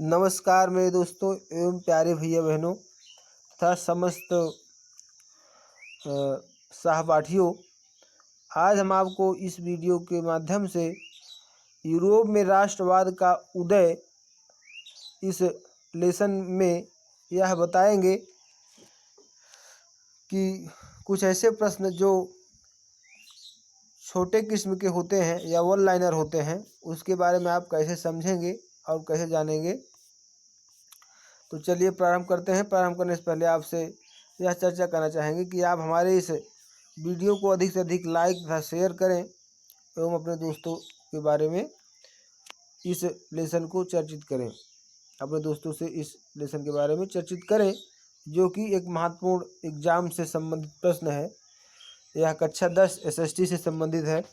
नमस्कार मेरे दोस्तों एवं प्यारे भैया बहनों तथा समस्त सहपाठियों। आज हम आपको इस वीडियो के माध्यम से यूरोप में राष्ट्रवाद का उदय इस लेसन में यह बताएंगे कि कुछ ऐसे प्रश्न जो छोटे किस्म के होते हैं या वन लाइनर होते हैं उसके बारे में आप कैसे समझेंगे और कैसे जानेंगे। तो चलिए प्रारंभ करते हैं। प्रारंभ करने से पहले आपसे यह चर्चा करना चाहेंगे कि आप हमारे इस वीडियो को अधिक से अधिक लाइक तथा शेयर करें एवं अपने दोस्तों के बारे में इस लेसन को चर्चित करें, अपने दोस्तों से इस लेसन के बारे में चर्चित करें, जो कि एक महत्वपूर्ण एग्जाम से संबंधित प्रश्न है। यह कक्षा 10 SST से संबंधित है।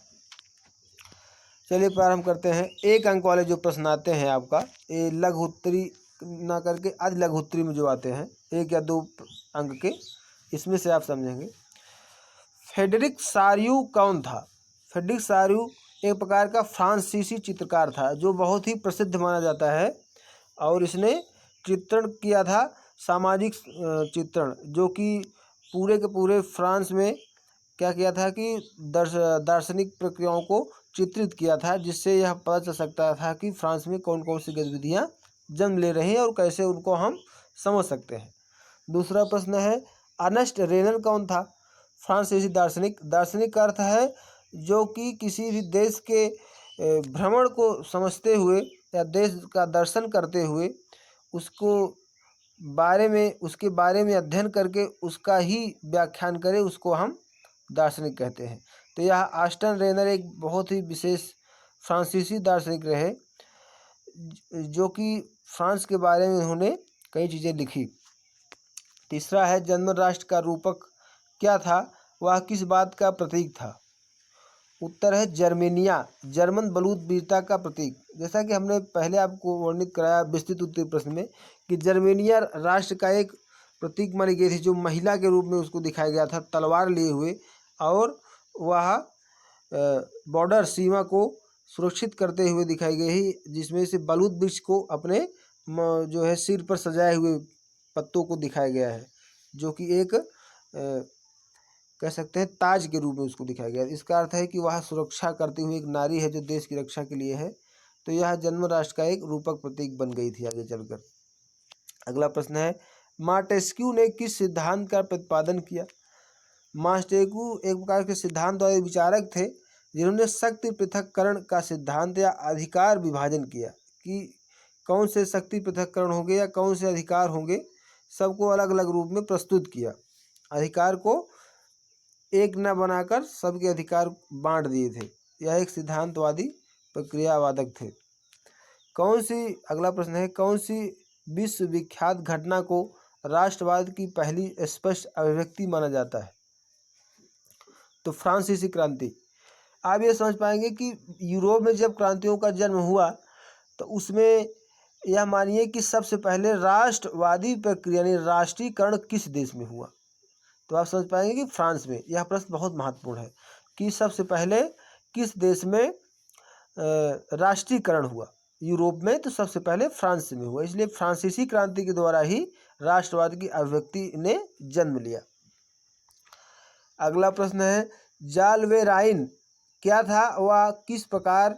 चलिए प्रारंभ करते हैं। एक अंक वाले जो प्रश्न आते हैं आपका, ये लघु उत्तरी ना करके आदि लघु उत्तरी में जो आते हैं 1 या 2 अंक के, इसमें से आप समझेंगे। फ्रेडरिक सार्यू कौन था? फ्रेडरिक सार्यू एक प्रकार का फ्रांसीसी चित्रकार था जो बहुत ही प्रसिद्ध माना जाता है और इसने चित्रण किया था, सामाजिक चित्रण, जो कि पूरे के पूरे फ्रांस में क्या किया था कि दार्शनिक प्रक्रियाओं को चित्रित किया था, जिससे यह पता चल सकता था कि फ्रांस में कौन कौन सी गतिविधियाँ जन्म ले रही हैं और कैसे उनको हम समझ सकते हैं। दूसरा प्रश्न है, अर्नेस्ट रेनल कौन था? फ्रांसीसी दार्शनिक। दार्शनिक का अर्थ है जो कि किसी भी देश के भ्रमण को समझते हुए या देश का दर्शन करते हुए उसके बारे में अध्ययन करके उसका ही व्याख्यान करे, उसको हम दार्शनिक कहते हैं। तो यह ऑस्टन रेनर एक बहुत ही विशेष फ्रांसीसी दार्शनिक रहे जो कि फ्रांस के बारे में उन्होंने कई चीज़ें लिखी। तीसरा है, जर्मन राष्ट्र का रूपक क्या था? वह किस बात का प्रतीक था? उत्तर है जर्मेनिया, जर्मन बलूत वीरता का प्रतीक। जैसा कि हमने पहले आपको वर्णित कराया विस्तृत उत्तरी प्रश्न में कि जर्मेनिया राष्ट्र का एक प्रतीक मानी गई थी, जो महिला के रूप में उसको दिखाया गया था तलवार लिए हुए, और वह बॉर्डर सीमा को सुरक्षित करते हुए दिखाई गई, जिसमें से बलूत वृक्ष को अपने जो है सिर पर सजाए हुए पत्तों को दिखाया गया है, जो कि एक कह सकते हैं ताज के रूप में उसको दिखाया गया है। इसका अर्थ है कि वह सुरक्षा करती हुई एक नारी है जो देश की रक्षा के लिए है। तो यह जर्मन राष्ट्र का एक रूपक प्रतीक बन गई थी आगे चलकर। अगला प्रश्न है, मार्टेस्क्यू ने किस सिद्धांत का प्रतिपादन किया? मार्टेस्क्यू एक प्रकार के सिद्धांत वाले विचारक थे जिन्होंने शक्ति पृथक्करण का सिद्धांत या अधिकार विभाजन किया कि कौन से शक्ति पृथक्करण होंगे या कौन से अधिकार होंगे, सबको अलग अलग रूप में प्रस्तुत किया। अधिकार को एक न बनाकर सबके अधिकार बांट दिए थे। यह एक सिद्धांतवादी प्रक्रियावादक थे। अगला प्रश्न है, कौन सी विश्व विख्यात घटना को राष्ट्रवाद की पहली स्पष्ट अभिव्यक्ति माना जाता है? तो फ्रांसीसी क्रांति। आप ये समझ पाएंगे कि यूरोप में जब क्रांतियों का जन्म हुआ तो उसमें यह मानिए कि सबसे पहले राष्ट्रवादी प्रक्रिया यानी राष्ट्रीयकरण किस देश में हुआ? तो आप समझ पाएंगे कि फ्रांस में। यह प्रश्न बहुत महत्वपूर्ण है कि सबसे पहले किस देश में राष्ट्रीयकरण हुआ यूरोप में? तो सबसे पहले फ्रांस में हुआ, इसलिए फ्रांसीसी क्रांति के द्वारा ही राष्ट्रवाद की अभिव्यक्ति ने जन्म लिया। अगला प्रश्न है, जाल वे राइन क्या था? वह किस प्रकार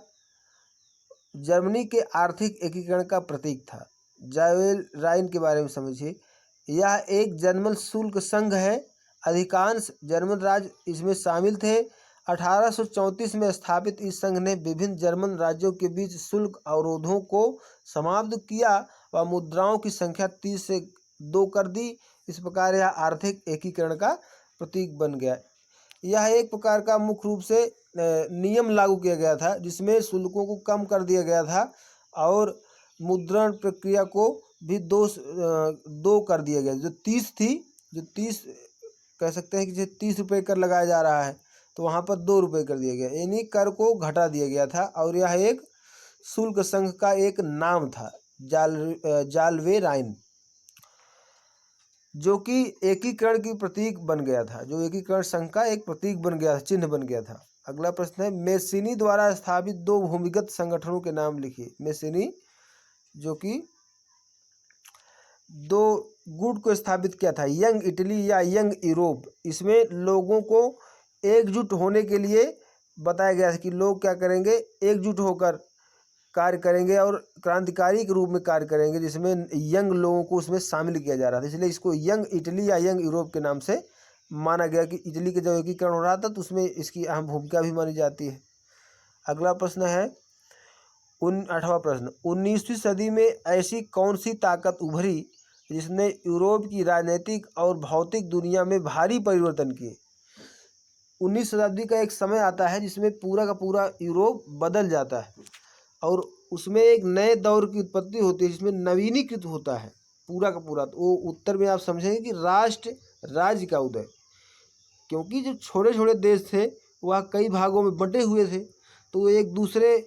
जर्मनी के आर्थिक एकीकरण का प्रतीक था? जावेल राइन के बारे में समझिए। यह एक जर्मन शुल्क संघ है, अधिकांश जर्मन राज्य इसमें शामिल थे। 1834 में स्थापित इस संघ ने विभिन्न जर्मन राज्यों के बीच शुल्क अवरोधों को समाप्त किया व मुद्राओं की संख्या 30 से 2 कर दी। इस प्रकार यह आर्थिक एकीकरण का प्रतीक बन गया। यह एक प्रकार का मुख्य रूप से नियम लागू किया गया था जिसमें शुल्कों को कम कर दिया गया था और मुद्रण प्रक्रिया को भी दो कर दिया गया। जो 30 कह सकते हैं कि जैसे 30 रुपये कर लगाया जा रहा है तो वहाँ पर 2 रुपये कर दिया गया, यानी कर को घटा दिया गया था। और यह एक शुल्क संघ का एक नाम था, जालवे राइन, जो कि एकीकरण की प्रतीक बन गया था, जो एकीकरण संघ का एक प्रतीक बन गया था, चिन्ह बन गया था। अगला प्रश्न है, मेसिनी द्वारा स्थापित 2 भूमिगत संगठनों के नाम लिखिए। मेसिनी जो कि दो गुट को स्थापित किया था, यंग इटली या यंग यूरोप। इसमें लोगों को एकजुट होने के लिए बताया गया था कि लोग क्या करेंगे, एकजुट होकर कार्य करेंगे और क्रांतिकारी के रूप में कार्य करेंगे, जिसमें यंग लोगों को उसमें शामिल किया जा रहा था। इसलिए इसको यंग इटली या यंग यूरोप के नाम से माना गया कि इटली के जब एकीकरण हो रहा था तो उसमें इसकी अहम भूमिका भी मानी जाती है। अगला प्रश्न है 8वां प्रश्न, 19वीं सदी में ऐसी कौन सी ताकत उभरी जिसने यूरोप की राजनीतिक और भौतिक दुनिया में भारी परिवर्तन किए। 19वीं शताब्दी का एक समय आता है जिसमें पूरा का पूरा यूरोप बदल जाता है और उसमें एक नए दौर की उत्पत्ति होती है जिसमें नवीनीकृत होता है पूरा का पूरा। तो वो उत्तर में आप समझेंगे कि राष्ट्र राज्य का उदय, क्योंकि जो छोटे छोटे देश थे वह कई भागों में बंटे हुए थे, तो वो एक दूसरे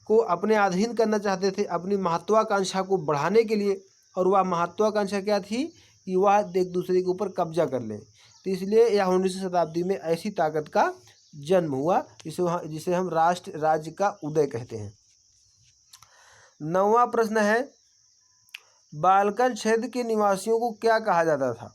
को अपने अधीन करना चाहते थे अपनी महत्वाकांक्षा को बढ़ाने के लिए। और वह महत्वाकांक्षा क्या थी कि वह एक दूसरे के ऊपर कब्जा कर लें। तो इसलिए यह 19वीं शताब्दी में ऐसी ताकत का जन्म हुआ जिसे हम राष्ट्र राज्य का उदय कहते हैं। 9वां प्रश्न है, बाल्कन क्षेत्र के निवासियों को क्या कहा जाता था।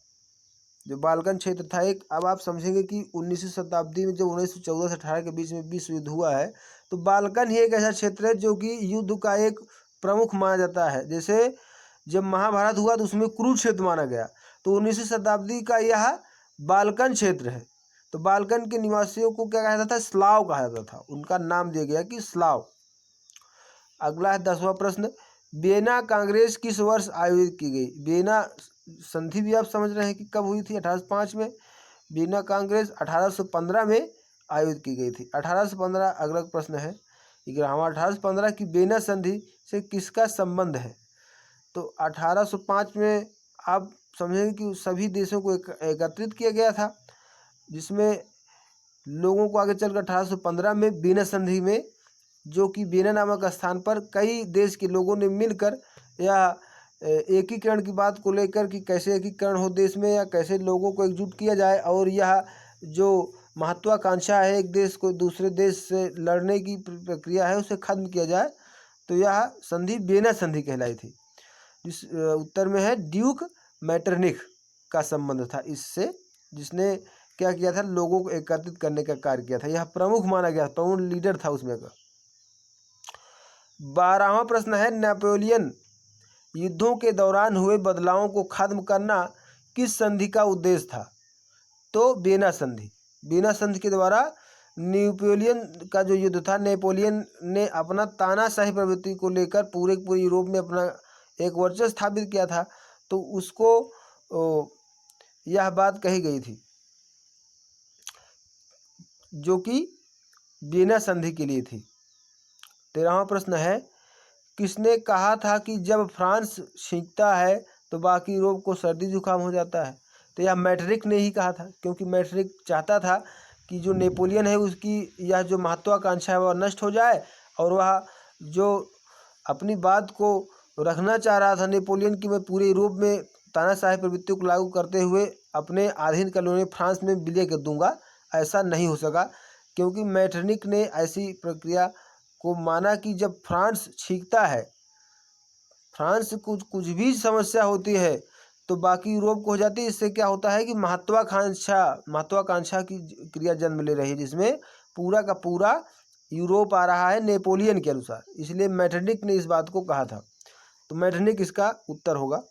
जो बाल्कन क्षेत्र था एक, अब आप समझेंगे कि 19वीं शताब्दी में जब 1914 से 18 के बीच में विश्व युद्ध हुआ है तो बाल्कन ही एक ऐसा क्षेत्र है जो कि युद्ध का एक प्रमुख माना जाता है। जैसे जब महाभारत हुआ तो उसमें कुरुक्षेत्र माना गया, तो 19वीं शताब्दी का यह बाल्कन क्षेत्र है। तो बाल्कन के निवासियों को क्या कहा जाता था, स्लाव कहा जाता था, उनका नाम दिया गया कि स्लाव। अगला है 10वां प्रश्न, वियना कांग्रेस किस वर्ष आयोजित की गई। वियना संधि भी आप समझ रहे हैं कि कब हुई थी, 1805 में। वियना कांग्रेस 1815 में आयोजित की गई थी। 1815 अगला प्रश्न है 11वां, 1815 की वियना संधि से किसका संबंध है। तो 1805 में आप समझेंगे कि सभी देशों को एकत्रित किया गया था, जिसमें लोगों को आगे चलकर 1815 में वियना संधि में, जो कि वियना नामक स्थान पर कई देश के लोगों ने मिलकर या एकीकरण की बात को लेकर कि कैसे एकीकरण हो देश में या कैसे लोगों को एकजुट किया जाए और यह जो महत्वाकांक्षा है एक देश को दूसरे देश से लड़ने की प्रक्रिया है उसे खत्म किया जाए, तो यह संधि वियना संधि कहलाई थी। जिस उत्तर में है ड्यूक मैटरनिख का संबंध था इससे, जिसने क्या किया था, लोगों को एकत्रित करने का कार्य किया था। यह प्रमुख माना गया, प्रमुख लीडर था उसमें का। 12वां प्रश्न है, नेपोलियन युद्धों के दौरान हुए बदलावों को खत्म करना किस संधि का उद्देश्य था। तो वियना संधि। वियना संधि के द्वारा नेपोलियन का जो युद्ध था, नेपोलियन ने अपना तानाशाही प्रवृत्ति को लेकर पूरे यूरोप में अपना एक वर्चस्व स्थापित किया था, तो उसको यह बात कही गई थी जो कि वियना संधि के लिए थी। 13वां प्रश्न है, किसने कहा था कि जब फ्रांस छींकता है तो बाकी यूरोप को सर्दी जुकाम हो जाता है। तो यह मैटरिक ने ही कहा था, क्योंकि मैटरिक चाहता था कि जो नेपोलियन है उसकी यह जो महत्वाकांक्षा है वह नष्ट हो जाए, और वह जो अपनी बात को रखना चाह रहा था नेपोलियन की, मैं पूरे यूरोप में तानाशाही प्रवृत्ति को लागू करते हुए अपने अधीन कॉलोनी फ्रांस में विलय कर दूंगा, ऐसा नहीं हो सका, क्योंकि मैटरनिक ने ऐसी प्रक्रिया को माना कि जब फ्रांस छींकता है, फ्रांस कुछ भी समस्या होती है तो बाकी यूरोप को हो जाती है। इससे क्या होता है कि महत्वाकांक्षा की क्रिया जन्म ले रही है, जिसमें पूरा का पूरा यूरोप आ रहा है नेपोलियन के अनुसार, इसलिए मैटरनिक ने इस बात को कहा था। तो मैटरनिक इसका उत्तर होगा।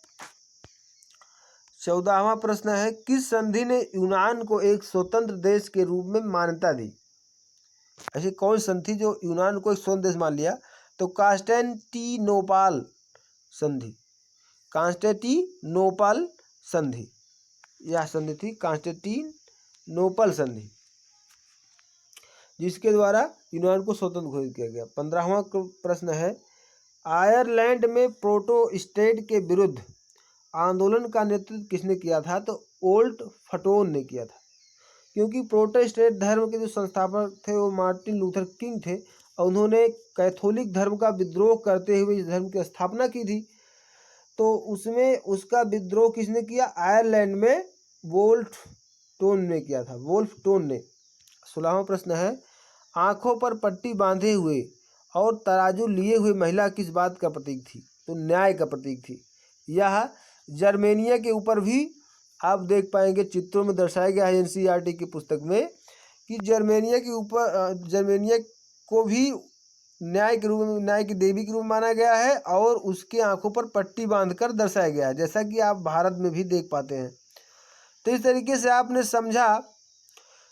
14वां प्रश्न है, किस संधि ने यूनान को एक स्वतंत्र देश के रूप में मान्यता दी। ऐसी कौन संधि जो यूनान को एक स्वतंत्र देश मान लिया। तो कॉन्स्टेंटिनोपल संधि। कॉन्स्टेंटिनोपल संधि, यह संधि थी कॉन्स्टेंटिनोपल संधि, जिसके द्वारा यूनान को स्वतंत्र घोषित किया गया। 15वां प्रश्न है, आयरलैंड में प्रोटेस्टेंट के विरुद्ध आंदोलन का नेतृत्व किसने किया था। तो ओल्ड फटोन ने किया था, क्योंकि प्रोटेस्टेंट धर्म के जो संस्थापक थे वो मार्टिन लूथर किंग थे, और उन्होंने कैथोलिक धर्म का विद्रोह करते हुए इस धर्म की स्थापना की थी। तो उसमें उसका विद्रोह किसने किया, आयरलैंड में वोल्फटोन ने किया था, वोल्फटोन ने। 16वां प्रश्न है, आंखों पर पट्टी बांधे हुए और तराजू लिए हुए महिला किस बात का प्रतीक थी। तो न्याय का प्रतीक थी। यह जर्मेनिया के ऊपर भी आप देख पाएंगे, चित्रों में दर्शाया गया है एनसीईआरटी की पुस्तक में कि जर्मेनिया के ऊपर जर्मेनिया को भी न्याय के रूप में, न्याय की देवी के रूप में माना गया है और उसकी आंखों पर पट्टी बांधकर दर्शाया गया है, जैसा कि आप भारत में भी देख पाते हैं। तो इस तरीके से आपने समझा,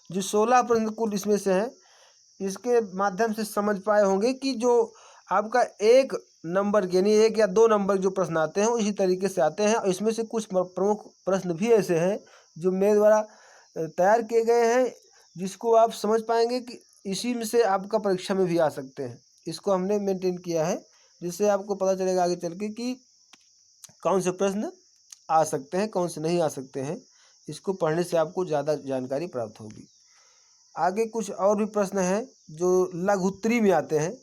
जो 16 प्रश्न कुल इसमें से हैं, इसके माध्यम से समझ पाए होंगे कि जो आपका 1 नंबर यानी 1 या 2 नंबर जो प्रश्न आते हैं वो इसी तरीके से आते हैं। और इसमें से कुछ प्रमुख प्रश्न भी ऐसे हैं जो मेरे द्वारा तैयार किए गए हैं, जिसको आप समझ पाएंगे कि इसी में से आपका परीक्षा में भी आ सकते हैं। इसको हमने मेंटेन किया है, जिससे आपको पता चलेगा आगे चल के कि कौन से प्रश्न आ सकते हैं, कौन से नहीं आ सकते हैं। इसको पढ़ने से आपको ज़्यादा जानकारी प्राप्त होगी। आगे कुछ और भी प्रश्न हैं जो लघु उत्तरी में आते हैं।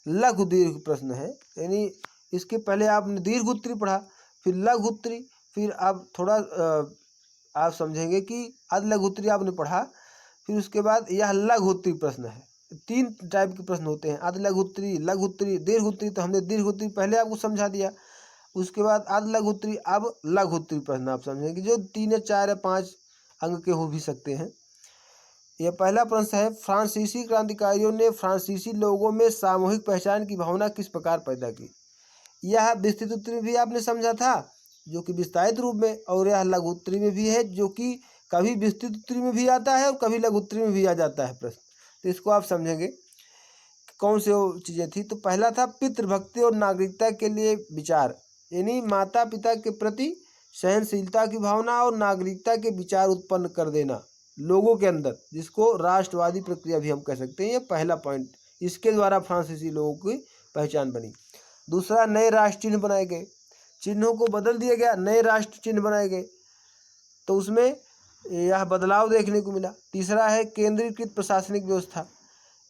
लघु दीर्घ प्रश्न है, यानी इसके पहले आपने दीर्घ उत्तरी पढ़ा, फिर लघु उत्तरी, फिर आप थोड़ा आप समझेंगे कि अध लघु उत्तरी आपने पढ़ा, फिर उसके बाद यह लघु उत्तरी प्रश्न है। 3 टाइप के प्रश्न होते हैं, अध लघु उत्तरी, लघु उत्तरी, दीर्घ उत्तरी। तो हमने दीर्घ उत्तरी पहले आपको समझा दिया। उसके बाद अध लघु उत्तरी, अब लघु उत्तरी प्रश्न आप समझेंगे जो 3 या 4 या 5 अंक के हो भी सकते हैं। यह पहला प्रश्न है, फ्रांसीसी क्रांतिकारियों ने फ्रांसीसी लोगों में सामूहिक पहचान की भावना किस प्रकार पैदा की। यह विस्तृत उत्तरी भी आपने समझा था, जो कि विस्तारित रूप में, और यह लघु उत्तरी में भी है, जो कि कभी विस्तृत उत्तरी में भी आता है और कभी लघु उत्तरी में भी आ जाता है प्रश्न। तो इसको आप समझेंगे कौन से वो चीज़ें थी। तो पहला था पितृभक्ति और नागरिकता के लिए विचार, यानी माता पिता के प्रति सहनशीलता की भावना और नागरिकता के विचार उत्पन्न कर देना लोगों के अंदर, जिसको राष्ट्रवादी प्रक्रिया भी हम कह सकते हैं। ये पहला पॉइंट, इसके द्वारा फ्रांसीसी लोगों की पहचान बनी। दूसरा, नए राष्ट्र चिन्ह बनाए गए, चिन्हों को बदल दिया गया, नए राष्ट्र चिन्ह बनाए गए, तो उसमें यह बदलाव देखने को मिला। तीसरा है केंद्रीकृत प्रशासनिक व्यवस्था,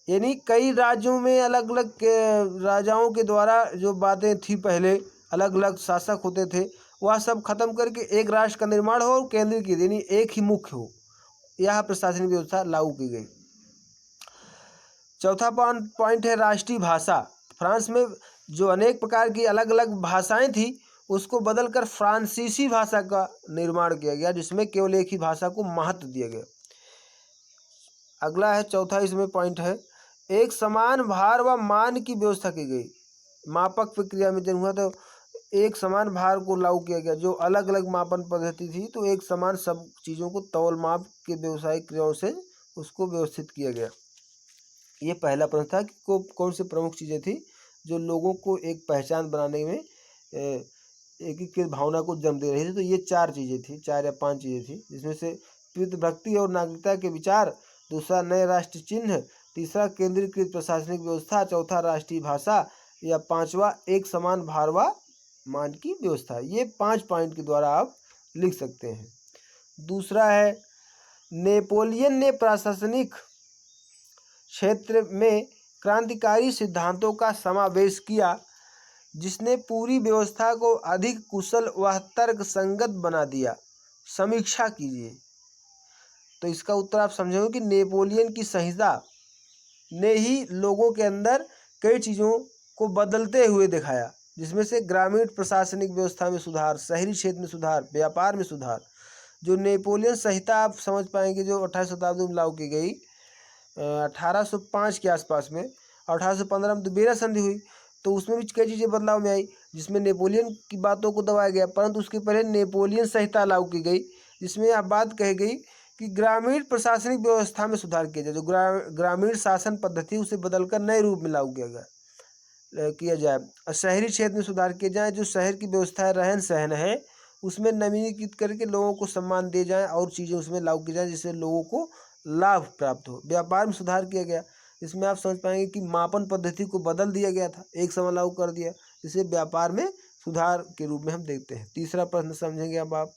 यानी कई राज्यों में अलग अलग राजाओं के द्वारा जो बातें थी, पहले अलग अलग शासक होते थे, वह सब खत्म करके एक राष्ट्र का निर्माण हो और केंद्रीकृत यानी एक ही मुख्य हो, यह प्रशासनिक व्यवस्था लागू की गई। चौथा पॉइंट है राष्ट्रीय भाषा। फ्रांस में जो अनेक प्रकार की अलग अलग भाषाएं थी, उसको बदलकर फ्रांसीसी भाषा का निर्माण किया गया, जिसमें केवल एक ही भाषा को महत्व दिया गया। अगला है चौथा, इसमें पॉइंट है एक समान भार व मान की व्यवस्था की गई। मापक प्रक्रिया में जब हुआ तो एक समान भार को लागू किया गया, जो अलग अलग मापन पद्धति थी, तो एक समान सब चीज़ों को तौल माप के व्यवसायिक क्रियाओं से उसको व्यवस्थित किया गया। ये पहला प्रश्न था कि कौन से प्रमुख चीज़ें थी जो लोगों को एक पहचान बनाने में एकीकृत भावना को जन्म दे रही थी। तो ये 4 चीज़ें थी, 4 या 5 चीज़ें थी, जिसमें से पितृभक्ति और नागरिकता के विचार, दूसरा नए राष्ट्र चिन्ह, तीसरा केंद्रीकृत प्रशासनिक व्यवस्था, चौथा राष्ट्रीय भाषा, या 5वां एक समान भार व मान की व्यवस्था। ये 5 पॉइंट के द्वारा आप लिख सकते हैं। दूसरा है नेपोलियन ने प्रशासनिक क्षेत्र में क्रांतिकारी सिद्धांतों का समावेश किया, जिसने पूरी व्यवस्था को अधिक कुशल व तर्क संगत बना दिया। समीक्षा कीजिए। तो इसका उत्तर आप समझेंगे कि नेपोलियन की संहिता ने ही लोगों के अंदर कई चीज़ों को बदलते हुए दिखाया, जिसमें से ग्रामीण प्रशासनिक व्यवस्था में सुधार, शहरी क्षेत्र में सुधार, व्यापार में सुधार। जो नेपोलियन संहिता आप समझ पाएंगे जो 18वीं शताब्दी में लागू की गई 1805 के आसपास में, 1815 में बेरा संधि हुई, तो उसमें भी कई चीज़ें बदलाव में आई, जिसमें नेपोलियन की बातों को दबाया गया। परंतु उसके पहले नेपोलियन संहिता लागू की गई, जिसमें यह बात कही गई कि ग्रामीण प्रशासनिक व्यवस्था में सुधार किया जाए। जो ग्रामीण शासन पद्धति उसे बदलकर नए रूप में लागू किया जाए। और शहरी क्षेत्र में सुधार किए जाए, जो शहर की व्यवस्था रहन सहन है उसमें नवीनीकृत करके लोगों को सम्मान दिए जाए और चीज़ें उसमें लागू की जाए, जिससे लोगों को लाभ प्राप्त हो। व्यापार में सुधार किया गया, इसमें आप समझ पाएंगे कि मापन पद्धति को बदल दिया गया था, एक समय लागू कर दिया, जिसे व्यापार में सुधार के रूप में हम देखते हैं। तीसरा प्रश्न समझेंगे अब आप,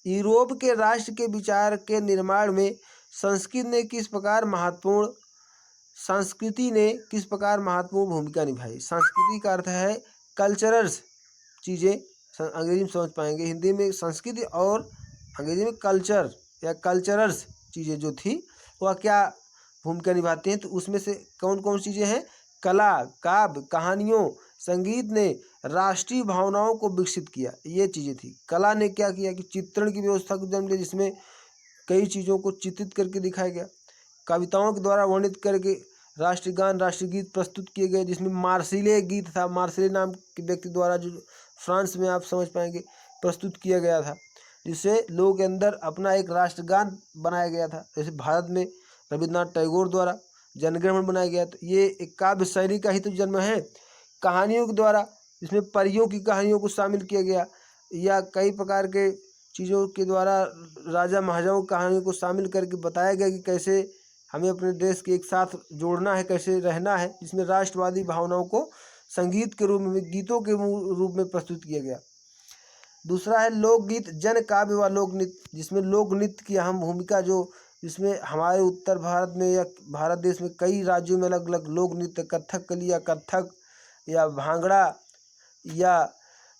यूरोप के राष्ट्र के विचार के निर्माण में संस्कृति ने किस प्रकार महत्वपूर्ण भूमिका निभाई। संस्कृति का अर्थ है कल्चरल्स चीज़ें, अंग्रेजी में समझ पाएंगे, हिंदी में संस्कृति और अंग्रेजी में कल्चर या कल्चरल्स चीज़ें जो थी वह क्या भूमिका निभाती हैं। तो उसमें से कौन कौन चीज़ें हैं, कला, काव्य, कहानियों, संगीत ने राष्ट्रीय भावनाओं को विकसित किया। ये चीज़ें थी। कला ने क्या किया कि चित्रण की व्यवस्था को जन्म दिया, जिसमें कई चीज़ों को चित्रित करके दिखाया गया। कविताओं के द्वारा वर्णित करके राष्ट्रगान, राष्ट्रगीत प्रस्तुत किए गए, जिसमें मार्सिले गीत था। मार्सिले नाम के व्यक्ति द्वारा, जो फ्रांस में आप समझ पाएंगे, प्रस्तुत किया गया था, जिससे लोगों के अंदर अपना एक राष्ट्रगान बनाया गया था। जैसे भारत में रविन्द्रनाथ टैगोर द्वारा जनगण बनाया गया। तो ये एक काव्य शैली का ही तो जन्म है। कहानियों के द्वारा, इसमें परियों की कहानियों को शामिल किया गया, या कई प्रकार के चीज़ों के द्वारा राजा महाराजाओं की कहानियों को शामिल करके बताया गया कि कैसे हमें अपने देश के एक साथ जोड़ना है, कैसे रहना है, जिसमें राष्ट्रवादी भावनाओं को संगीत के रूप में, गीतों के रूप में प्रस्तुत किया गया। दूसरा है लोकगीत, जन काव्य व लोक नृत्य, जिसमें लोक नृत्य की अहम भूमिका, जो जिसमें हमारे उत्तर भारत में या भारत देश में कई राज्यों में अलग अलग लोक नृत्य, कथकली या कथक या भांगड़ा या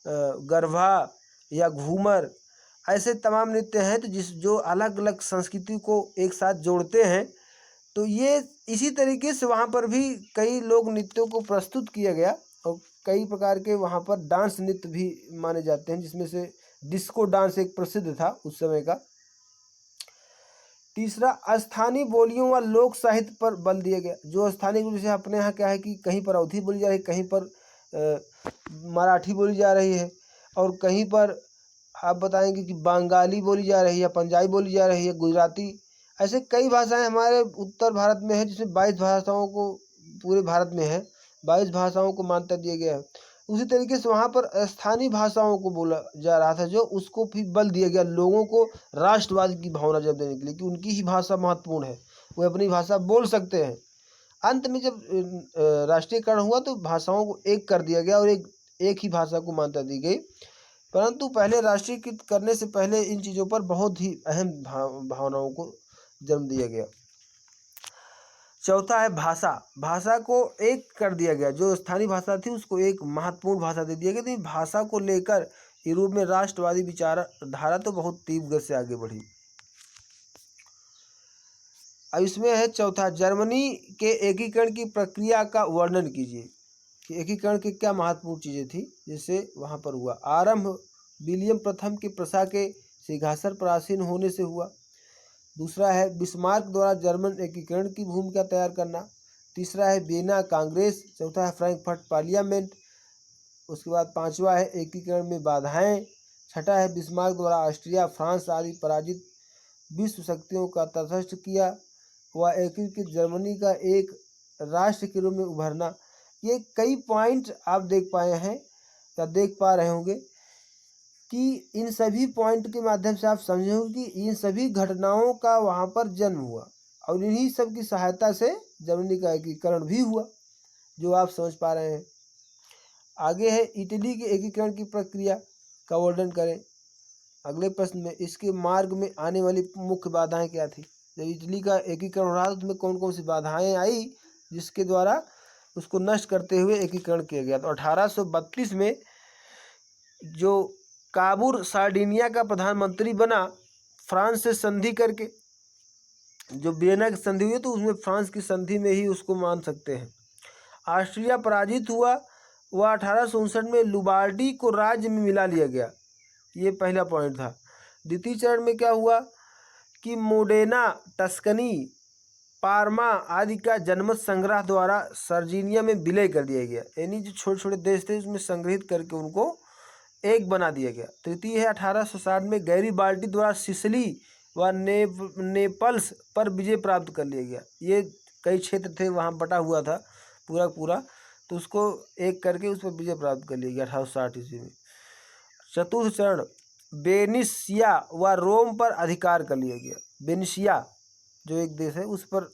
गरबा या घूमर, ऐसे तमाम नृत्य हैं तो जो अलग अलग संस्कृति को एक साथ जोड़ते हैं। तो ये इसी तरीके से वहाँ पर भी कई लोक नृत्यों को प्रस्तुत किया गया, और कई प्रकार के वहाँ पर डांस नृत्य भी माने जाते हैं, जिसमें से डिस्को डांस एक प्रसिद्ध था उस समय का। तीसरा, स्थानीय बोलियों व लोक साहित्य पर बल दिया गया। जो स्थानीय, जैसे अपने यहाँ क्या है कि कहीं पर अवधी बोली जा रही है, कहीं पर मराठी बोली जा रही है, और कहीं पर आप बताएंगे कि बंगाली बोली जा रही है, पंजाबी बोली जा रही है, गुजराती, ऐसे कई भाषाएं हमारे उत्तर भारत में है, जिसमें 22 भाषाओं को पूरे भारत में है, 22 भाषाओं को मान्यता दिया गया है। उसी तरीके से वहाँ पर स्थानीय भाषाओं को बोला जा रहा था, जो उसको भी बल दिया गया लोगों को राष्ट्रवाद की भावना जब देने के लिए, कि उनकी ही भाषा महत्वपूर्ण है, वो अपनी भाषा बोल सकते हैं। अंत में जब राष्ट्रीयकरण हुआ तो भाषाओं को एक कर दिया गया और एक ही भाषा को मान्यता दी गई। परंतु पहले राष्ट्रीयकृत करने से पहले इन चीज़ों पर बहुत ही अहम भावनाओं को जन्म दिया गया। चौथा है भाषा। भाषा को एक कर दिया गया, जो स्थानीय भाषा थी उसको एक महत्वपूर्ण भाषा दे दिया गया। तो भाषा को लेकर यूरोप में राष्ट्रवादी विचारधारा तो बहुत तीव्र गति से आगे बढ़ी। अब इसमें है चौथा, जर्मनी के एकीकरण की प्रक्रिया का वर्णन कीजिए, कि एकीकरण की क्या महत्वपूर्ण चीज़ें थी जिससे वहाँ पर हुआ। आरंभ विलियम प्रथम के प्रशा के सिंहासन पर आसीन होने से हुआ। दूसरा है बिस्मार्क द्वारा जर्मन एकीकरण की भूमिका तैयार करना। तीसरा है वियना कांग्रेस। चौथा है फ्रैंकफर्ट पार्लियामेंट। उसके बाद पांचवा है एकीकरण में बाधाएं। छठा है बिस्मार्क द्वारा ऑस्ट्रिया, फ्रांस आदि पराजित विश्व शक्तियों का तटस्थ किया व एकीकृत जर्मनी का एक राष्ट्र के रूप में उभरना। ये कई पॉइंट आप देख पाए हैं या देख पा रहे होंगे कि इन सभी पॉइंट के माध्यम से आप समझे होंगे कि इन सभी घटनाओं का वहाँ पर जन्म हुआ, और इन्हीं सब की सहायता से जर्मनी का एकीकरण भी हुआ, जो आप समझ पा रहे हैं। आगे है इटली के एकीकरण की प्रक्रिया का वर्णन करें। अगले प्रश्न में इसके मार्ग में आने वाली मुख्य बाधाएं क्या थी। जब इटली का एकीकरण हो रहा था तो उसमें कौन कौन सी बाधाएं आई जिसके द्वारा उसको नष्ट करते हुए एकीकरण किया गया। तो 1832 में जो काबूर सार्डिनिया का प्रधानमंत्री बना, फ्रांस से संधि करके, जो वियना की संधि हुई तो उसमें फ्रांस की संधि में ही उसको मान सकते हैं। ऑस्ट्रिया पराजित हुआ, वह 1859 में लुबार्डी को राज्य में मिला लिया गया। ये पहला पॉइंट था। द्वितीय चरण में क्या हुआ कि मोडेना, टस्कनी, पार्मा आदि का जनमत संग्रह द्वारा सर्जिनिया में विलय कर दिया गया, यानी जो छोटे छोटे देश थे उसमें संग्रहित करके उनको एक बना दिया गया। तृतीय है 1860 में गैरीबाल्डी द्वारा सिसिली व नेपल्स पर विजय प्राप्त कर लिया गया। ये कई क्षेत्र थे वहाँ बटा हुआ था पूरा पूरा, तो उसको एक करके उस पर विजय प्राप्त कर लिया गया 1860 ईस्वी में। चतुर्थ चरण बेनिसिया व रोम पर अधिकार कर लिया गया। बेनिसिया जो एक देश है उस पर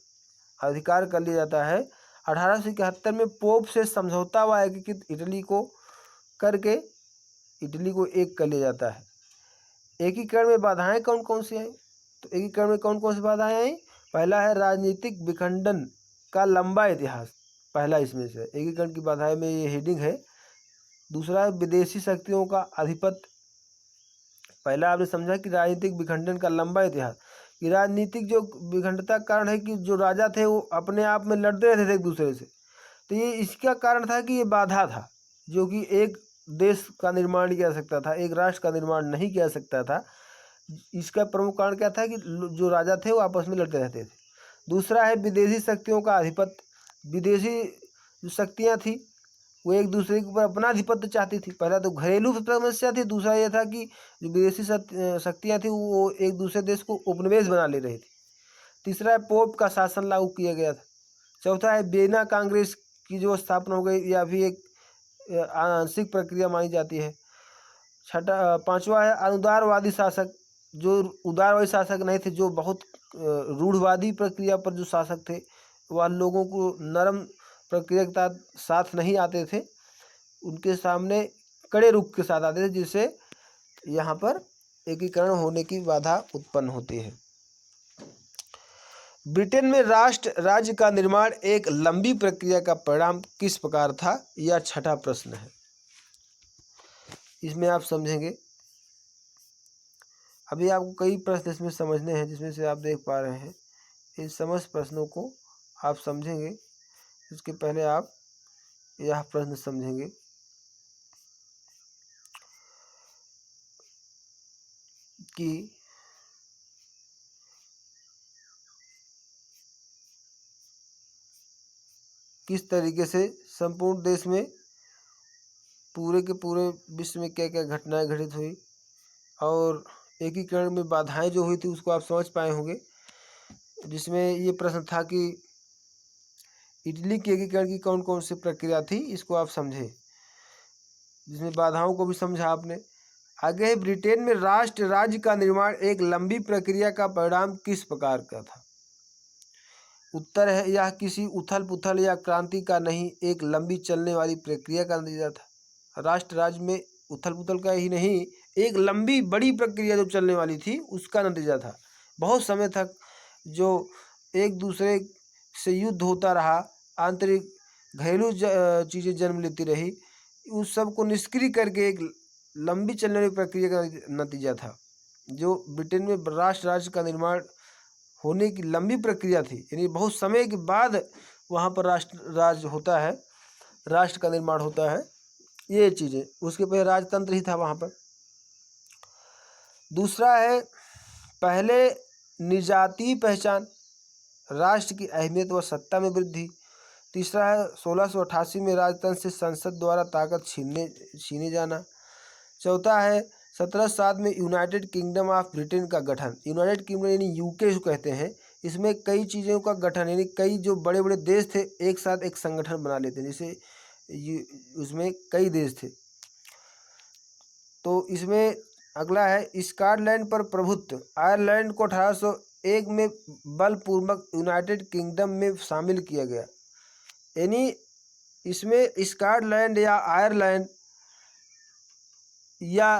अधिकार कर लिया जाता है। 1871 में पोप से समझौता व एकीकृत इटली को करके इटली को एक कर लिया जाता है। एकीकरण में बाधाएं कौन कौन सी आई। तो एकीकरण में कौन कौन सी बाधाएं आई। पहला है राजनीतिक विखंडन का लंबा इतिहास, पहला इसमें से एकीकरण की बाधाएं में ये हेडिंग है। दूसरा है विदेशी शक्तियों का आधिपत्य। पहला आपने समझा कि राजनीतिक विखंडन का लंबा इतिहास, कि राजनीतिक जो विखंडता का कारण है कि जो राजा थे वो अपने आप में लड़ते रहते थे एक दूसरे से, तो ये इसका कारण था कि ये बाधा था जो कि एक देश का निर्माण किया जा सकता था, एक राष्ट्र का निर्माण नहीं किया जा सकता था। इसका प्रमुख कारण क्या था कि जो राजा थे वो आपस में लड़ते रहते थे। दूसरा है विदेशी शक्तियों का आधिपत्य। विदेशी जो शक्तियाँ थी वो एक दूसरे के ऊपर अपना आधिपत्य चाहती थी। पहला तो घरेलू समस्या थी, दूसरा यह था कि जो विदेशी शक्तियाँ थी वो एक दूसरे देश को उपनिवेश बना ले रही थी। तीसरा है पोप का शासन लागू किया गया था। चौथा है वियना कांग्रेस की जो स्थापना हो गई, यह भी एक आंशिक प्रक्रिया मानी जाती है। पांचवा है अनुदारवादी शासक। जो उदारवादी शासक नहीं थे, जो बहुत रूढ़वादी प्रक्रिया पर जो शासक थे, वह लोगों को नरम प्रक्रिया के साथ नहीं आते थे, उनके सामने कड़े रुख के साथ आते थे, जिससे यहाँ पर एकीकरण होने की बाधा उत्पन्न होती है। ब्रिटेन में राष्ट्र राज्य का निर्माण एक लंबी प्रक्रिया का परिणाम किस प्रकार था, यह छठा प्रश्न है। इसमें आप समझेंगे, अभी आपको कई प्रश्न इसमें समझने हैं, जिसमें से आप देख पा रहे हैं। इन समस्त प्रश्नों को आप समझेंगे, इसके पहले आप यह प्रश्न समझेंगे कि किस तरीके से संपूर्ण देश में पूरे के पूरे विश्व में क्या क्या घटनाएं घटित हुई और एकीकरण में बाधाएं जो हुई थी उसको आप समझ पाए होंगे। जिसमें ये प्रश्न था कि इटली के एकीकरण की कौन कौन सी प्रक्रिया थी, इसको आप समझे, जिसमें बाधाओं को भी समझा आपने। आगे है ब्रिटेन में राष्ट्र राज्य का निर्माण एक लंबी प्रक्रिया का परिणाम किस प्रकार का था। उत्तर है यह किसी उथल पुथल या क्रांति का नहीं, एक लंबी चलने वाली प्रक्रिया का नतीजा था। राष्ट्र राज्य में उथल पुथल का ही नहीं, एक लंबी बड़ी प्रक्रिया जो चलने वाली थी उसका नतीजा था। बहुत समय तक जो एक दूसरे से युद्ध होता रहा, आंतरिक घरेलू चीज़ें जन्म लेती रही, उस सब को निष्क्रिय करके एक लंबी चलने वाली प्रक्रिया का नतीजा था। जो ब्रिटेन में राष्ट्र राज्य का निर्माण होने की लंबी प्रक्रिया थी, यानी बहुत समय के बाद वहाँ पर राष्ट्र राज्य होता है, राष्ट्र का निर्माण होता है, ये चीज़ें। उसके पहले राजतंत्र ही था वहाँ पर। दूसरा है पहले निजातीय पहचान, राष्ट्र की अहमियत व सत्ता में वृद्धि। तीसरा है 1688 में राजतंत्र से संसद द्वारा ताकत छीने जाना। चौथा है 1707 में यूनाइटेड किंगडम ऑफ ब्रिटेन का गठन। यूनाइटेड किंगडम यानी यूके जो कहते हैं, इसमें कई चीज़ों का गठन, यानी कई जो बड़े बड़े देश थे एक साथ एक संगठन बना लेते हैं, जैसे उसमें कई देश थे। तो इसमें अगला है स्कॉटलैंड पर प्रभुत्व। आयरलैंड को 1801 में बलपूर्वक यूनाइटेड किंगडम में शामिल किया गया। यानी इसमें स्कॉटलैंड या आयरलैंड या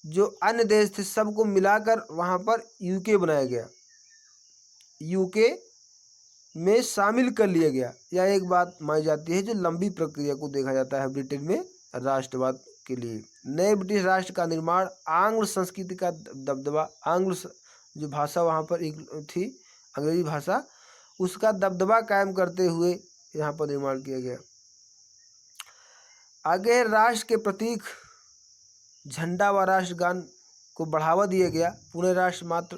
जो अन्य देश थे सबको मिलाकर वहाँ पर यूके बनाया गया, यूके में शामिल कर लिया गया। यह एक बात मानी जाती है जो लंबी प्रक्रिया को देखा जाता है ब्रिटेन में राष्ट्रवाद के लिए। नए ब्रिटिश राष्ट्र का निर्माण, आंग्ल संस्कृति का दबदबा, आंग्ल जो भाषा वहाँ पर एक थी अंग्रेजी भाषा, उसका दबदबा कायम करते हुए यहाँ पर निर्माण किया गया। आगे राष्ट्र के प्रतीक झंडा व राष्ट्रगान को बढ़ावा दिया गया। पुणे राष्ट्र मात्र,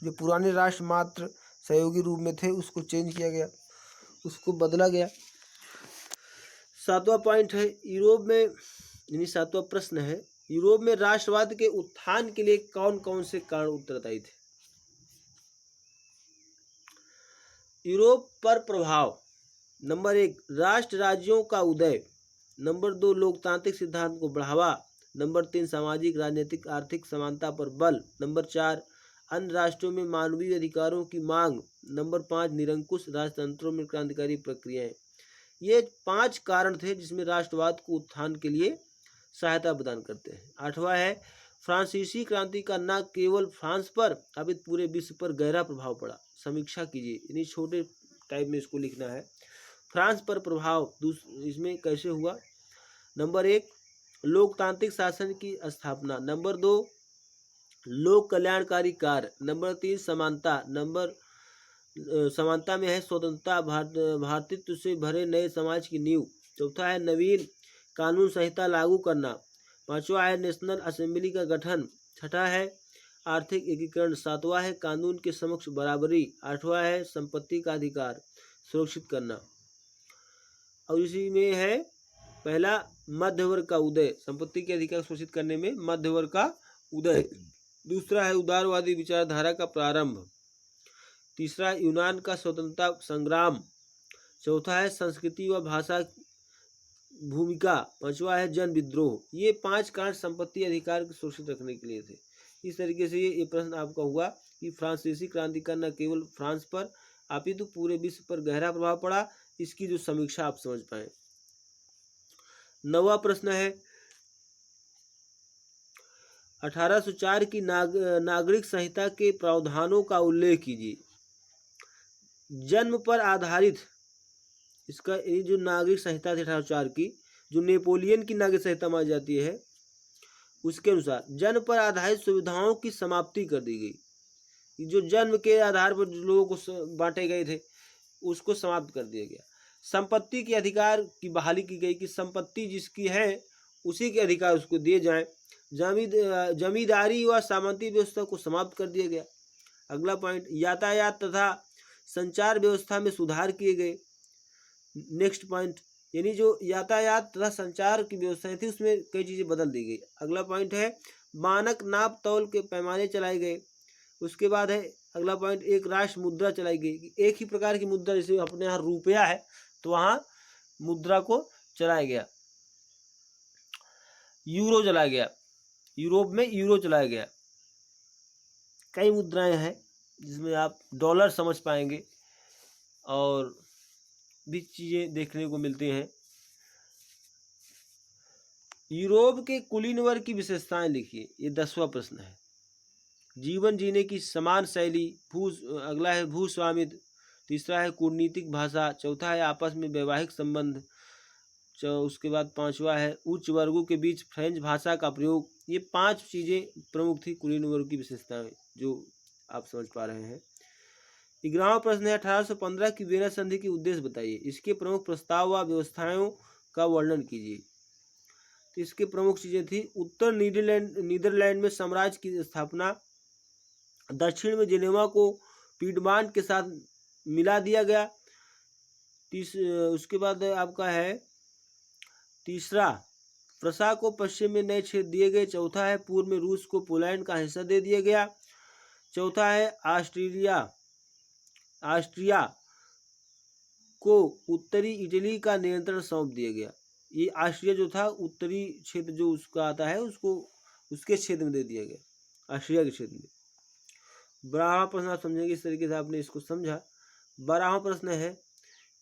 जो पुराने राष्ट्र मात्र सहयोगी रूप में थे उसको चेंज किया गया, उसको बदला गया। सातवां पॉइंट है यूरोप में, यानी सातवां प्रश्न है यूरोप में राष्ट्रवाद के उत्थान के लिए कौन कौन से कारण उत्तरदायी थे। यूरोप पर प्रभाव, नंबर 1 राष्ट्र राज्यों का उदय, नंबर 2 लोकतांत्रिक सिद्धांत को बढ़ावा, नंबर 3 सामाजिक राजनीतिक आर्थिक समानता पर बल, नंबर 4 अन्य राष्ट्रों में मानवीय अधिकारों की मांग, नंबर 5 निरंकुश राजतंत्रों में क्रांतिकारी प्रक्रियाएं। ये 5 कारण थे जिसमें राष्ट्रवाद को उत्थान के लिए सहायता प्रदान करते हैं। 8वां है फ्रांसीसी क्रांति का न केवल फ्रांस पर अपितु पूरे विश्व पर गहरा प्रभाव पड़ा। समीक्षा कीजिए, यानी छोटे टाइप में इसको लिखना है। फ्रांस पर प्रभाव इसमें कैसे हुआ। नंबर 1 लोकतांत्रिक शासन की स्थापना, नंबर 2 लोक कल्याणकारी कार्य, नंबर 3 समानता, समानता में है स्वतंत्रता, भारतीयत्व से भरे नए समाज की नींव। चौथा है नवीन कानून संहिता लागू करना। पांचवा है नेशनल असेंबली का गठन। छठा है आर्थिक एकीकरण। सातवां है कानून के समक्ष बराबरी। आठवां है संपत्ति का अधिकार सुरक्षित करना। और इसी में है पहला मध्य वर्ग का उदय, संपत्ति के अधिकार सुरक्षित करने में मध्य वर्ग का उदय। दूसरा है उदारवादी विचारधारा का प्रारंभ। तीसरा यूनान का स्वतंत्रता संग्राम। चौथा है संस्कृति व भाषा भूमिका। पांचवा है जन विद्रोह। ये 5 कारण संपत्ति अधिकार को सुरक्षित रखने के लिए थे। इस तरीके से ये प्रश्न आपका हुआ कि फ्रांसीसी क्रांति का न केवल फ्रांस पर अपितु पूरे विश्व पर गहरा प्रभाव पड़ा, इसकी जो समीक्षा आप समझ पाए। 9वां प्रश्न है 1804 की नागरिक संहिता के प्रावधानों का उल्लेख कीजिए। जन्म पर आधारित इसका ये जो नागरिक संहिता थी 1804 की, जो नेपोलियन की नागरिक संहिता मानी जाती है, उसके अनुसार जन्म पर आधारित सुविधाओं की समाप्ति कर दी गई। जो जन्म के आधार पर जो लोगों को बांटे गए थे उसको समाप्त कर दिया गया। संपत्ति के अधिकार की बहाली की गई कि संपत्ति जिसकी है उसी के अधिकार उसको दिए जाएं। जमींदारी व सामंती व्यवस्था को समाप्त कर दिया गया। अगला पॉइंट यातायात तथा संचार व्यवस्था में सुधार किए गए। नेक्स्ट पॉइंट यानी जो यातायात तथा संचार की व्यवस्थाएं थी उसमें कई चीज़ें बदल दी गई। अगला पॉइंट है मानक नाप तौल के पैमाने चलाए गए। उसके बाद है अगला पॉइंट एक राष्ट्र मुद्रा चलाई गई। एक ही प्रकार की मुद्रा, जैसे अपने यहाँ रुपया है तो वहाँ मुद्रा को चलाया गया। यूरो चलाया गया, यूरोप में यूरो चलाया गया। कई मुद्राएं हैं जिसमें आप डॉलर समझ पाएंगे और भी चीज़ें देखने को मिलती हैं। यूरोप के कुलीन वर्ग की विशेषताएं लिखिए, ये 10वां प्रश्न है। जीवन जीने की समान शैली। अगला है भूस्वामित्व। तीसरा है कूटनीतिक भाषा। चौथा है आपस में वैवाहिक संबंध। उसके बाद 5वां है उच्च वर्गों के बीच फ्रेंच भाषा का प्रयोग। ये 5 चीज़ें प्रमुख थी कुलीन वर्ग की विशेषताएं जो आप समझ पा रहे हैं। 11वां प्रश्न है 1815 की वियना संधि के उद्देश्य बताइए। इसके प्रमुख प्रस्ताव व व्यवस्थाओं का वर्णन कीजिए। तो इसके प्रमुख चीज़ें थी उत्तर नीदरलैंड में साम्राज्य की स्थापना। दक्षिण में जेनेवा को पीडमांट के साथ मिला दिया गया। उसके बाद आपका है तीसरा प्रसा को पश्चिम में नए क्षेत्र दिए गए। चौथा है पूर्व में रूस को पोलैंड का हिस्सा दे दिया गया। चौथा है ऑस्ट्रिया को उत्तरी इटली का नियंत्रण सौंप दिया गया। ये ऑस्ट्रिया जो था उत्तरी क्षेत्र जो उसका आता है उसको उसके क्षेत्र में दे दिया गया, ऑस्ट्रिया के क्षेत्र में। 12वां प्रश्न आप समझेंगे, इस तरीके से आपने इसको समझा। 12वां प्रश्न है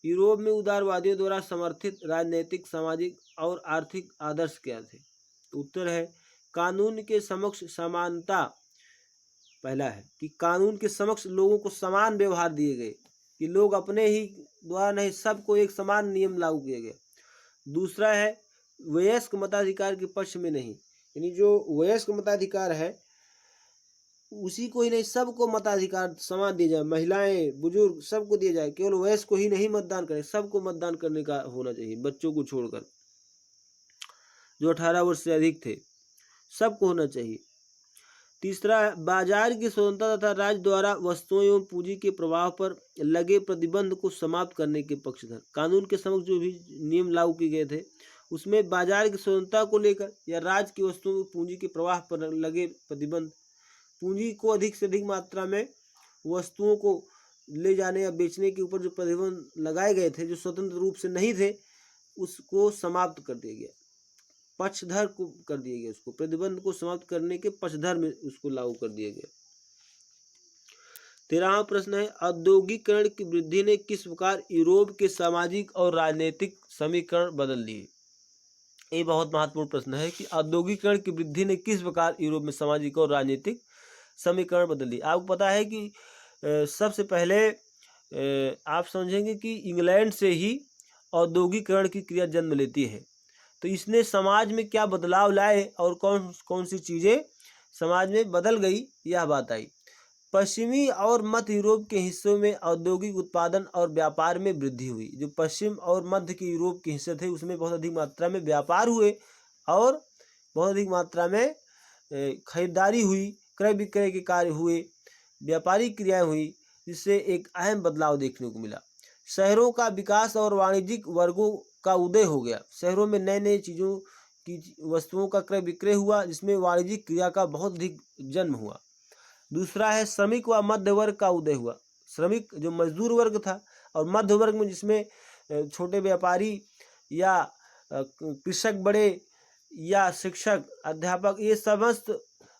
यूरोप में उदारवादियों द्वारा समर्थित राजनीतिक, सामाजिक और आर्थिक आदर्श क्या थे। तो उत्तर है कानून के समक्ष समानता। पहला है कि कानून के समक्ष लोगों को समान व्यवहार दिए गए, कि लोग अपने ही द्वारा नहीं सबको एक समान नियम लागू किए गए। दूसरा है वयस्क मताधिकार के पक्ष में नहीं, यानी जो वयस्क मताधिकार है उसी को ही नहीं सबको मताधिकार समान दिया जाए, महिलाएं बुजुर्ग सबको दिया जाए, केवल वयस्क को ही नहीं मतदान करें, सबको मतदान करने का होना चाहिए, बच्चों को छोड़कर जो 18 वर्ष से अधिक थे सबको होना चाहिए। तीसरा बाजार की स्वतंत्रता तथा राज्य द्वारा वस्तुओं एवं पूंजी के प्रवाह पर लगे प्रतिबंध को समाप्त करने के पक्षधर। कानून के समक्ष जो भी नियम लागू किए गए थे उसमें बाजार की स्वतंत्रता को लेकर या राज्य की वस्तुओं पूंजी के प्रवाह पर लगे प्रतिबंध, पूंजी को अधिक से अधिक मात्रा में वस्तुओं को ले जाने या बेचने के ऊपर जो प्रतिबंध लगाए गए थे जो स्वतंत्र रूप से नहीं थे उसको समाप्त कर दिया गया, पक्षधर को कर दिया गया, उसको प्रतिबंध को समाप्त करने के पक्षधर में उसको लागू कर दिया गया। 13वां प्रश्न है औद्योगिकरण की वृद्धि ने किस प्रकार यूरोप के सामाजिक और राजनीतिक समीकरण बदल दिए। ये बहुत महत्वपूर्ण प्रश्न है कि औद्योगिकरण की वृद्धि ने किस प्रकार यूरोप में सामाजिक और राजनीतिक समीकरण बदल दिए। आपको पता है कि सबसे पहले आप समझेंगे कि इंग्लैंड से ही औद्योगिकरण की क्रिया जन्म लेती है, तो इसने समाज में क्या बदलाव लाए और कौन कौन सी चीज़ें समाज में बदल गई यह बात आई। पश्चिमी और मध्य यूरोप के हिस्सों में औद्योगिक उत्पादन और व्यापार में वृद्धि हुई। जो पश्चिम और मध्य के यूरोप के हिस्से थे उसमें बहुत अधिक मात्रा में व्यापार हुए और बहुत अधिक मात्रा में खरीदारी हुई, क्रय विक्रय के कार्य हुए, व्यापारिक क्रियाएं हुई, जिससे एक अहम बदलाव देखने को मिला। शहरों का विकास और वाणिज्यिक वर्गों का उदय हो गया। शहरों में नए नए चीज़ों की वस्तुओं का क्रय विक्रय हुआ, जिसमें वाणिज्यिक क्रिया का बहुत अधिक जन्म हुआ। दूसरा है श्रमिक व मध्य वर्ग का उदय हुआ। श्रमिक जो मजदूर वर्ग था और मध्य वर्ग में जिसमें छोटे व्यापारी या कृषक बड़े या शिक्षक अध्यापक ये समस्त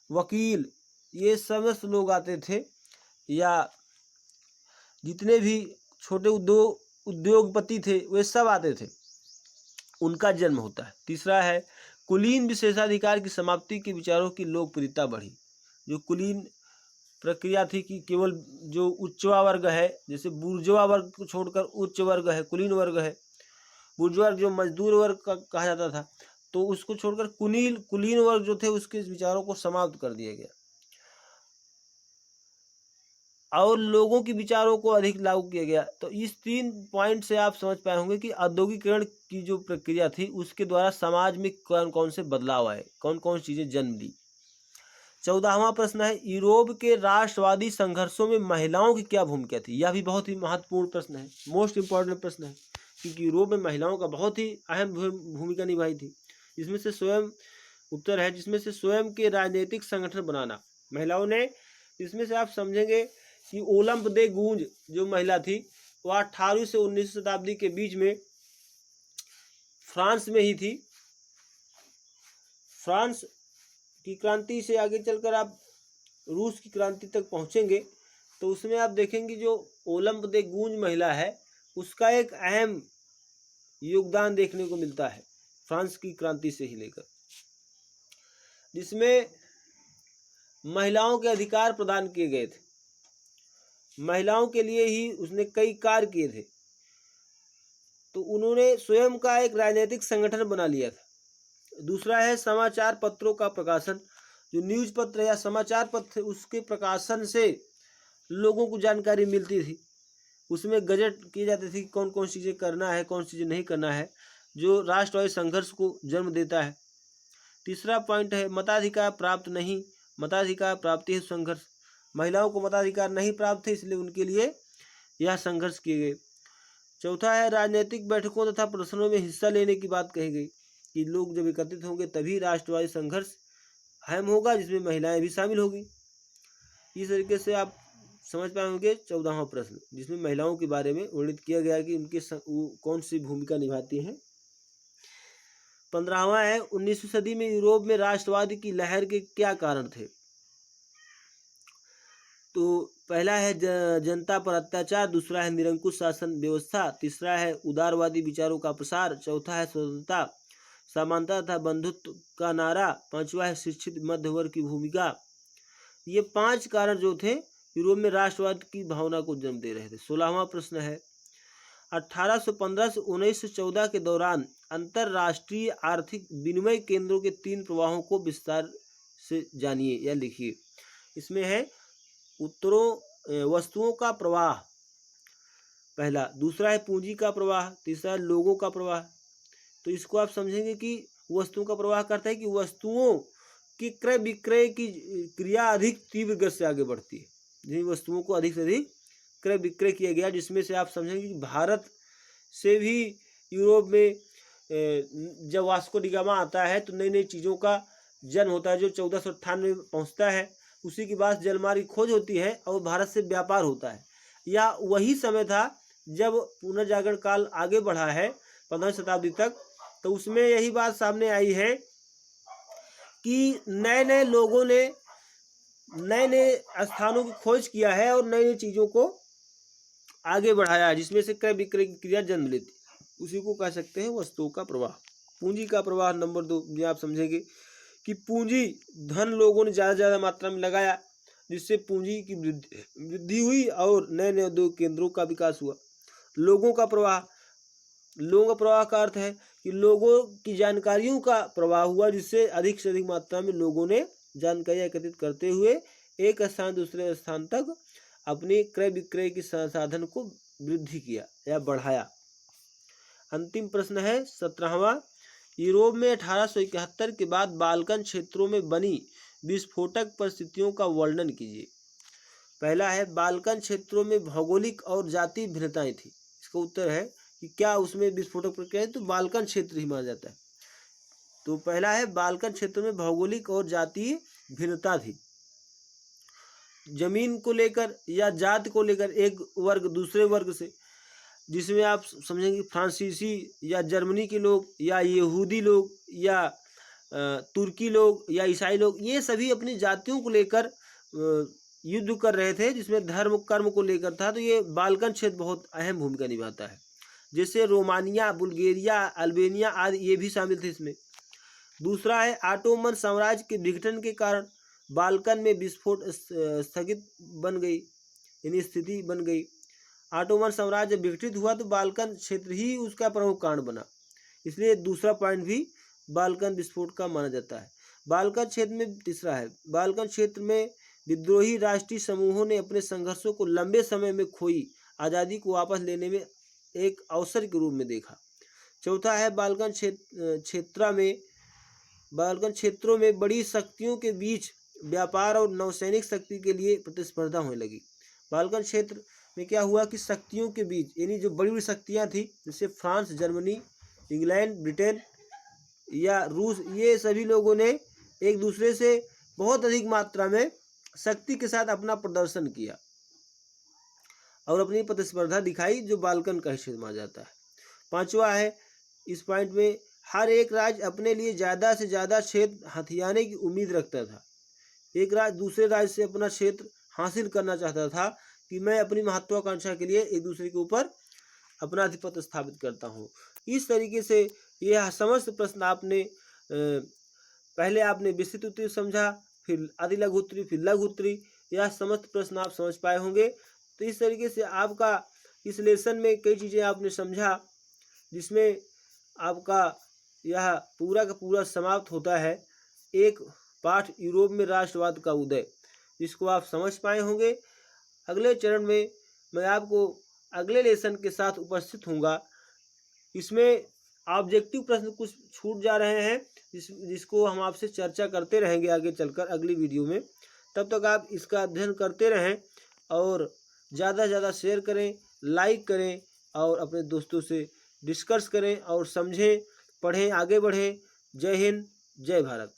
वकील ये समस्त लोग आते थे, या जितने भी छोटे उद्योगपति थे वे सब आते थे, उनका जन्म होता है। तीसरा है कुलीन विशेषाधिकार की समाप्ति के विचारों की लोकप्रियता बढ़ी। जो कुलीन प्रक्रिया थी कि केवल जो उच्चवा वर्ग है, जैसे बुर्जुआ वर्ग को छोड़कर उच्च वर्ग है, कुलीन वर्ग है। बुर्जुआ जो मजदूर वर्ग का कहा जाता था, तो उसको छोड़कर कुलीन वर्ग जो थे उसके विचारों को समाप्त कर दिया गया और लोगों के विचारों को अधिक लागू किया गया। तो इस 3 पॉइंट से आप समझ पाए होंगे कि औद्योगिकरण की जो प्रक्रिया थी उसके द्वारा समाज में कौन कौन से बदलाव आए, कौन कौन चीज़ें जन्म ली। 14वां प्रश्न है यूरोप के राष्ट्रवादी संघर्षों में महिलाओं की क्या भूमिका थी। यह भी बहुत ही महत्वपूर्ण प्रश्न है, मोस्ट इम्पॉर्टेंट प्रश्न है, क्योंकि यूरोप में महिलाओं का बहुत ही अहम भूमिका निभाई थी। इसमें से स्वयं उत्तर है, जिसमें से स्वयं के राजनीतिक संगठन बनाना महिलाओं ने। इसमें से आप समझेंगे कि ओलंप दे गूंज जो महिला थी वह 18वीं से 19वीं शताब्दी के बीच में फ्रांस में ही थी। फ्रांस की क्रांति से आगे चलकर आप रूस की क्रांति तक पहुंचेंगे तो उसमें आप देखेंगे जो ओलंप दे गूंज महिला है उसका एक अहम योगदान देखने को मिलता है फ्रांस की क्रांति से ही लेकर, जिसमें महिलाओं के अधिकार प्रदान किए गए थे। महिलाओं के लिए ही उसने कई कार्य किए थे। तो उन्होंने स्वयं का एक राजनीतिक संगठन बना लिया था। दूसरा है समाचार पत्रों का प्रकाशन। जो न्यूज़ पत्र या समाचार पत्र उसके प्रकाशन से लोगों को जानकारी मिलती थी। उसमें गजट किए जाते थे कि कौन कौन चीज़ें करना है, कौन चीज़ें नहीं करना है, जो राष्ट्रवादी संघर्ष को जन्म देता है। तीसरा पॉइंट है मताधिकार प्राप्त नहीं, मताधिकार प्राप्ति है संघर्ष। महिलाओं को मताधिकार नहीं प्राप्त थे, इसलिए उनके लिए यह संघर्ष किए गए। चौथा है राजनीतिक बैठकों तथा प्रदर्शनों में हिस्सा लेने की बात कही गई कि लोग जब एकत्रित होंगे तभी राष्ट्रवादी संघर्ष अहम होगा, जिसमें महिलाएं भी शामिल होगी। इस तरीके से आप समझ पाए होंगे 14वां प्रश्न, जिसमें महिलाओं के बारे में वर्णित किया गया कि उनके कौन सी भूमिका निभाती हैं। 15वां है 19वीं सदी में यूरोप में राष्ट्रवाद की लहर के क्या कारण थे। तो पहला है जनता पर अत्याचार, दूसरा है निरंकुश शासन व्यवस्था, तीसरा है उदारवादी विचारों का प्रसार, चौथा है स्वतंत्रता, समानता तथा बंधुत्व का नारा, पांचवा है शिक्षित मध्य वर्ग की भूमिका। ये 5 कारण जो थे यूरोप में राष्ट्रवाद की भावना को जन्म दे रहे थे। 16वां प्रश्न है 1815 से 1914 के दौरान अंतरराष्ट्रीय आर्थिक विनिमय केंद्रों के 3 प्रवाहों को विस्तार से जानिए या लिखिए। इसमें है वस्तुओं का प्रवाह पहला, दूसरा है पूंजी का प्रवाह, तीसरा है लोगों का प्रवाह। तो इसको आप समझेंगे कि वस्तुओं का प्रवाह करता है कि वस्तुओं की क्रय विक्रय की क्रिया अधिक तीव्र गति से आगे बढ़ती है। जिन वस्तुओं को अधिक से अधिक क्रय विक्रय किया गया, जिसमें से आप समझेंगे कि भारत से भी यूरोप में जब वास्को डी गामा आता है तो नई नई चीज़ों का जन्म होता है। जो 1498 में पहुँचता है, उसी के बाद जलमार्ग की खोज होती है और भारत से व्यापार होता है। या वही समय था जब पुनर्जागरण काल आगे बढ़ा है 15वीं शताब्दी तक, तो उसमें यही बात सामने आई है कि नए नए लोगों ने नए नए स्थानों की खोज किया है और नई नई चीज़ों को आगे बढ़ाया है, जिसमें से क्रय विक्रय की क्रिया जन्म लेती है। उसी को कह सकते हैं वस्तुओं का प्रवाह। पूंजी का प्रवाह नंबर 2 में आप समझेंगे कि पूंजी धन लोगों ने ज़्यादा ज़्यादा मात्रा में लगाया, जिससे पूंजी की वृद्धि हुई और नए नए उद्योग केंद्रों का विकास हुआ। लोगों का प्रवाह, लोगों का प्रवाह का अर्थ है कि लोगों की जानकारियों का प्रवाह हुआ, जिससे अधिक से अधिक मात्रा में लोगों ने जानकारी एकत्रित करते हुए एक स्थान दूसरे स्थान तक अपने क्रय विक्रय के साधन को वृद्धि किया या बढ़ाया। अंतिम प्रश्न है 17वां, यूरोप में 1871 के बाद बाल्कन क्षेत्रों में बनी विस्फोटक परिस्थितियों का वर्णन कीजिए। पहला है, बाल्कन क्षेत्रों में भौगोलिक और जातीय भिन्नताएं थी। इसका उत्तर है कि क्या उसमें विस्फोटक प्रक्रिया है, तो बाल्कन क्षेत्र ही माना जाता है। तो पहला है, बाल्कन क्षेत्र में भौगोलिक और जातीय भिन्नता थी। जमीन को लेकर या जाति को लेकर एक वर्ग दूसरे वर्ग से, जिसमें आप समझेंगे फ्रांसीसी या जर्मनी के लोग या यहूदी लोग या तुर्की लोग या ईसाई लोग, ये सभी अपनी जातियों को लेकर युद्ध कर रहे थे, जिसमें धर्म कर्म को लेकर था। तो ये बाल्कन क्षेत्र बहुत अहम भूमिका निभाता है। जैसे रोमानिया, बुल्गारिया, अल्बेनिया आदि ये भी शामिल थे इसमें। दूसरा है, ऑटोमन साम्राज्य के विघटन के कारण बाल्कन में विस्फोट स्थगित बन गई, यानी स्थिति बन गई। ऑटोमन साम्राज्य विघटित हुआ तो बाल्कन क्षेत्र ही उसका प्रमुख कारण बना, इसलिए दूसरा पॉइंट भी बाल्कन विस्फोट का माना जाता है। बाल्कन क्षेत्र में तीसरा है, बाल्कन क्षेत्र में विद्रोही राष्ट्रीय समूहों ने अपने संघर्षों को लंबे समय में खोई आज़ादी को वापस लेने में एक अवसर के रूप में देखा। चौथा है, बाल्कन क्षेत्रों में बड़ी शक्तियों के बीच व्यापार और नौसैनिक शक्ति के लिए प्रतिस्पर्धा होने लगी। बाल्कन क्षेत्र में क्या हुआ कि शक्तियों के बीच, यानी जो बड़ी बड़ी शक्तियाँ थी, जैसे फ्रांस, जर्मनी, इंग्लैंड, ब्रिटेन या रूस, ये सभी लोगों ने एक दूसरे से बहुत अधिक मात्रा में शक्ति के साथ अपना प्रदर्शन किया और अपनी प्रतिस्पर्धा दिखाई, जो बाल्कन का क्षेत्र माना जाता है। पांचवा है, इस पॉइंट में हर एक राज्य अपने लिए ज़्यादा से ज़्यादा क्षेत्र हथियाने की उम्मीद रखता था। एक राज्य दूसरे राज्य से अपना क्षेत्र हासिल करना चाहता था कि मैं अपनी महत्वाकांक्षा के लिए एक दूसरे के ऊपर अपना आधिपत्य स्थापित करता हूँ। इस तरीके से यह समस्त प्रश्न आपने पहले आपने विस्तृत उत्तरी समझा, फिर आदि लघु उत्तरी, फिर लघु उत्तरी, यह समस्त प्रश्न आप समझ पाए होंगे। तो इस तरीके से आपका इस लेसन में कई चीज़ें आपने समझा, जिसमें आपका यह पूरा का पूरा समाप्त होता है एक पाठ, यूरोप में राष्ट्रवाद का उदय, जिसको आप समझ पाए होंगे। अगले चरण में मैं आपको अगले लेसन के साथ उपस्थित होऊंगा। इसमें ऑब्जेक्टिव प्रश्न कुछ छूट जा रहे हैं, जिसको हम आपसे चर्चा करते रहेंगे आगे चलकर अगली वीडियो में। तब तक आप इसका अध्ययन करते रहें और ज़्यादा से ज़्यादा शेयर करें, लाइक करें और अपने दोस्तों से डिस्कस करें और समझें, पढ़ें, आगे बढ़ें। जय हिंद, जय भारत।